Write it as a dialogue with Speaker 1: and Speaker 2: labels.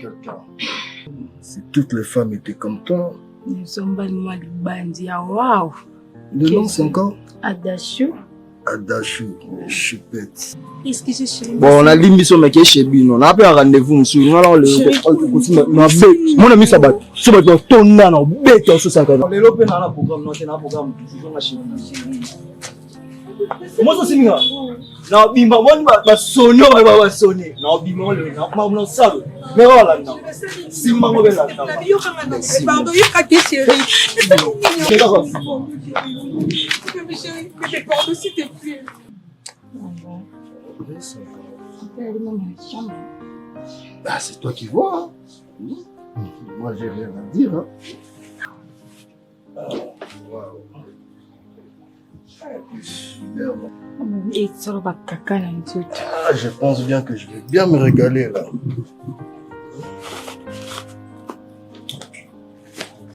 Speaker 1: Quelqu'un. Si toutes les femmes étaient comme toi.
Speaker 2: Nous sommes pas moi le bandit. Waouh.
Speaker 1: Le nom c'est encore
Speaker 2: Adachou.
Speaker 1: Adachou, chupette.
Speaker 2: Qu'est-ce que c'est chérie?
Speaker 3: Bon, on a dit mission mais qui est chez Bino. On a appelé un rendez-vous, monsieur. On a le mon ami Sabat. Ce matin, ton nan en bête en ce 50. Lelo pe na programme, non, c'est un programme toujours na chez nous. Moi ça c'est minga. Na bimba bon ba sonyo ba sonné. Na bimba le na ma non ça. Mais voilà non. Si maman be là.
Speaker 2: Yo kanga pardon, yo ka chérie. Chérie, pardon s'il te plaît.
Speaker 1: Ah, c'est toi qui vois. Hein. Moi, j'ai rien à dire. Hein. Wow.
Speaker 2: Et ça va caca là.
Speaker 1: Ah, je pense bien que je vais bien me régaler là.